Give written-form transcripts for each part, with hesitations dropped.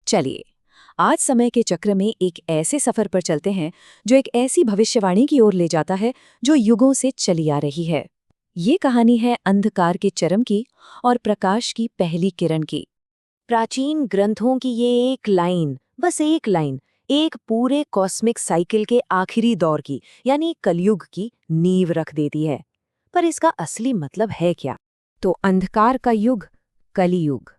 चलिए, आज समय के चक्र में एक ऐसे सफर पर चलते हैं जो एक ऐसी भविष्यवाणी की ओर ले जाता है जो युगों से चली आ रही है। ये कहानी है अंधकार के चरम की और प्रकाश की पहली किरण की। प्राचीन ग्रंथों की ये एक लाइन, बस एक लाइन, एक पूरे कॉस्मिक साइकिल के आखिरी दौर की यानी कलयुग की नींव रख देती है। पर इसका असली मतलब है क्या? तो अंधकार का युग, कलियुग।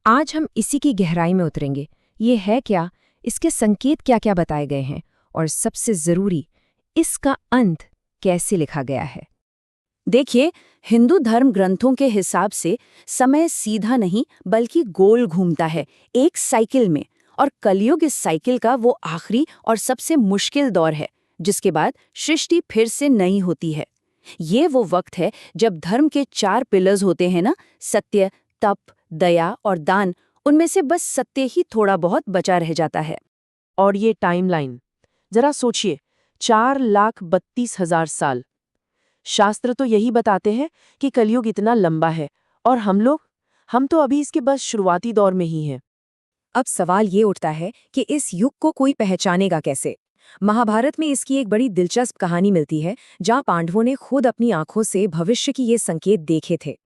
आज हम इसी की गहराई में उतरेंगे। ये है क्या, इसके संकेत क्या क्या बताए गए हैं, और सबसे जरूरी, इसका अंत कैसे लिखा गया है। देखिए, हिंदू धर्म ग्रंथों के हिसाब से समय सीधा नहीं बल्कि गोल घूमता है, एक साइकिल में। और कलयुग इस साइकिल का वो आखिरी और सबसे मुश्किल दौर है, जिसके बाद सृष्टि फिर से नई होती है। ये वो वक्त है जब धर्म के 4 पिलर्स होते हैं ना, सत्य, तप, दया और दान, उनमें से बस सत्य ही थोड़ा बहुत बचा रह जाता है। और ये टाइमलाइन, जरा सोचिए, 4,32,000 साल। शास्त्र तो यही बताते हैं कि कलयुग इतना लंबा है, और हम तो अभी इसके बस शुरुआती दौर में ही हैं। अब सवाल ये उठता है कि इस युग को कोई पहचानेगा कैसे। महाभारत में इसकी एक बड़ी दिलचस्प कहानी मिलती है, जहाँ पांडवों ने खुद अपनी आंखों से भविष्य की ये संकेत देखे थे।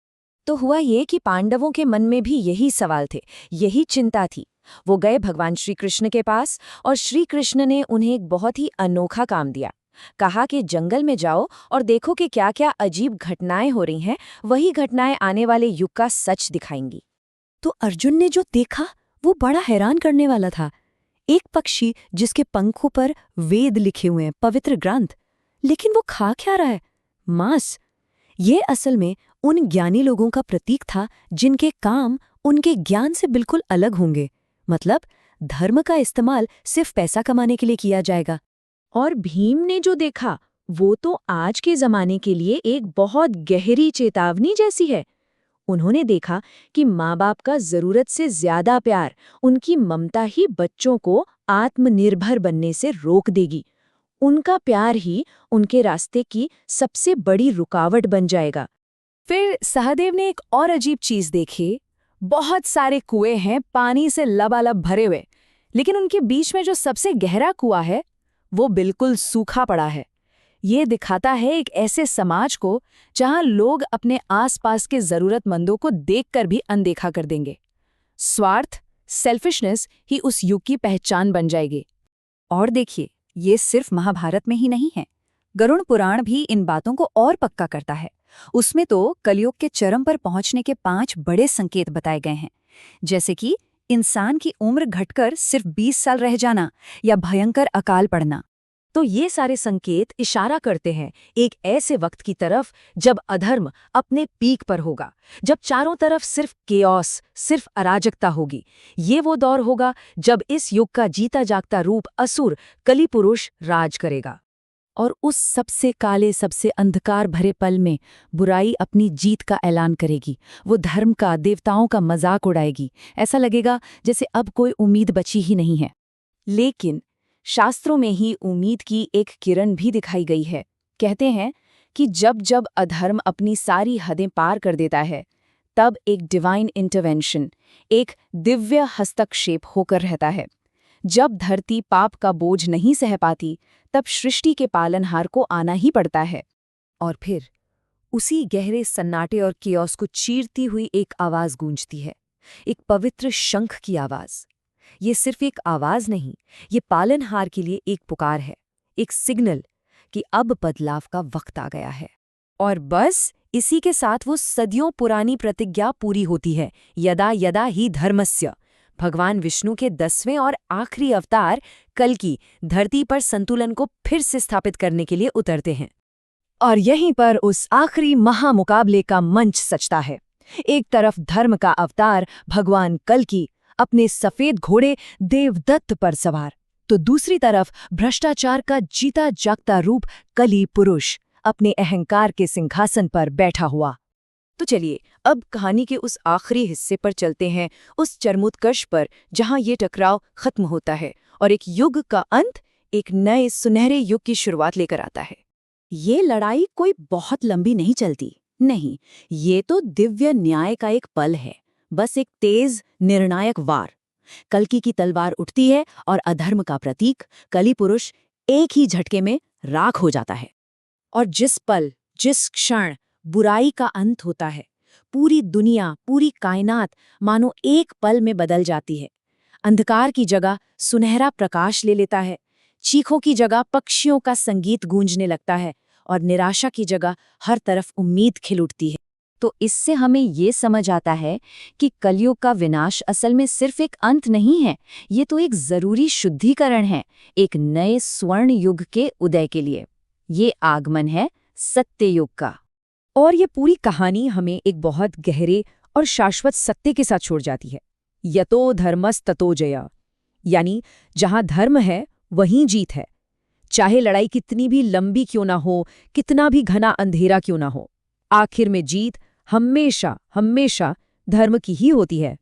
तो हुआ ये कि पांडवों के मन में भी यही सवाल थे, यही चिंता थी। वो गए भगवान श्री कृष्ण के पास, और श्री कृष्ण ने उन्हें एक बहुत ही अनोखा काम दिया। कहा कि जंगल में जाओ और देखो कि क्या क्या अजीब घटनाएं हो रही हैं, वही घटनाएं आने वाले युग का सच दिखाएंगी। तो अर्जुन ने जो देखा वो बड़ा हैरान करने वाला था। एक पक्षी जिसके पंखों पर वेद लिखे हुए हैं, पवित्र ग्रंथ, लेकिन वो खा क्या रहा है? मांस। ये असल में उन ज्ञानी लोगों का प्रतीक था जिनके काम उनके ज्ञान से बिल्कुल अलग होंगे। मतलब धर्म का इस्तेमाल सिर्फ पैसा कमाने के लिए किया जाएगा। और भीम ने जो देखा वो तो आज के जमाने के लिए एक बहुत गहरी चेतावनी जैसी है। उन्होंने देखा कि माँ बाप का जरूरत से ज्यादा प्यार, उनकी ममता ही बच्चों को आत्मनिर्भर बनने से रोक देगी। उनका प्यार ही उनके रास्ते की सबसे बड़ी रुकावट बन जाएगा। फिर सहदेव ने एक और अजीब चीज देखी। बहुत सारे कुएं हैं, पानी से लबालब भरे हुए, लेकिन उनके बीच में जो सबसे गहरा कुआं है वो बिल्कुल सूखा पड़ा है। ये दिखाता है एक ऐसे समाज को जहां लोग अपने आसपास के जरूरतमंदों को देखकर भी अनदेखा कर देंगे। स्वार्थ, सेल्फिशनेस ही उस युग की पहचान बन जाएगी। और देखिए, ये सिर्फ महाभारत में ही नहीं है, गरुड़ पुराण भी इन बातों को और पक्का करता है। उसमें तो कलयुग के चरम पर पहुंचने के 5 बड़े संकेत बताए गए हैं, जैसे कि इंसान की उम्र घटकर सिर्फ 20 साल रह जाना या भयंकर अकाल पड़ना। तो ये सारे संकेत इशारा करते हैं एक ऐसे वक्त की तरफ जब अधर्म अपने पीक पर होगा, जब चारों तरफ सिर्फ केओस, सिर्फ अराजकता होगी। ये वो दौर होगा जब इस युग का जीता जागता रूप असुर कली पुरुष राज करेगा। और उस सबसे काले, सबसे अंधकार भरे पल में बुराई अपनी जीत का ऐलान करेगी। वो धर्म का, देवताओं का मजाक उड़ाएगी। ऐसा लगेगा जैसे अब कोई उम्मीद बची ही नहीं है। लेकिन शास्त्रों में ही उम्मीद की एक किरण भी दिखाई गई है। कहते हैं कि जब जब अधर्म अपनी सारी हदें पार कर देता है, तब एक डिवाइन इंटरवेंशन, एक दिव्य हस्तक्षेप होकर रहता है। जब धरती पाप का बोझ नहीं सह पाती, तब सृष्टि के पालनहार को आना ही पड़ता है। और फिर उसी गहरे सन्नाटे और कियोस को चीरती हुई एक आवाज गूंजती है, एक पवित्र शंख की आवाज। ये सिर्फ एक आवाज नहीं, ये पालनहार के लिए एक पुकार है, एक सिग्नल कि अब बदलाव का वक्त आ गया है। और बस इसी के साथ वो सदियों पुरानी प्रतिज्ञा पूरी होती है, यदा यदा ही धर्मस्य। भगवान विष्णु के 10वें और आखिरी अवतार कल्कि धरती पर संतुलन को फिर से स्थापित करने के लिए उतरते हैं। और यहीं पर उस आखिरी महामुकाबले का मंच सजता है। एक तरफ धर्म का अवतार भगवान कल्कि अपने सफेद घोड़े देवदत्त पर सवार, तो दूसरी तरफ भ्रष्टाचार का जीता जागता रूप कली पुरुष अपने अहंकार के सिंहासन पर बैठा हुआ। तो चलिए, अब कहानी के उस आखिरी हिस्से पर चलते हैं, उस चरमोत्कर्ष पर जहां ये टकराव खत्म होता है और एक युग का अंत एक नए सुनहरे युग की शुरुआत लेकर आता है। ये लड़ाई कोई बहुत लंबी नहीं चलती, नहीं, ये तो दिव्य न्याय का एक पल है, बस एक तेज निर्णायक वार। कल्कि की तलवार उठती है और अधर्म का प्रतीक कली पुरुष एक ही झटके में राख हो जाता है। और जिस पल, जिस क्षण बुराई का अंत होता है, पूरी दुनिया, पूरी कायनात मानो एक पल में बदल जाती है। अंधकार की जगह सुनहरा प्रकाश ले लेता है, चीखों की जगह पक्षियों का संगीत गूंजने लगता है और निराशा की जगह हर तरफ उम्मीद खिल उठती है। तो इससे हमें ये समझ आता है कि कलयुग का विनाश असल में सिर्फ एक अंत नहीं है, ये तो एक जरूरी शुद्धिकरण है, एक नए स्वर्ण युग के उदय के लिए। ये आगमन है सत्य युग का। और ये पूरी कहानी हमें एक बहुत गहरे और शाश्वत सत्य के साथ छोड़ जाती है। यतो धर्मस्ततो जया, यानी जहां धर्म है वहीं जीत है। चाहे लड़ाई कितनी भी लंबी क्यों ना हो, कितना भी घना अंधेरा क्यों ना हो, आखिर में जीत हमेशा हमेशा धर्म की ही होती है।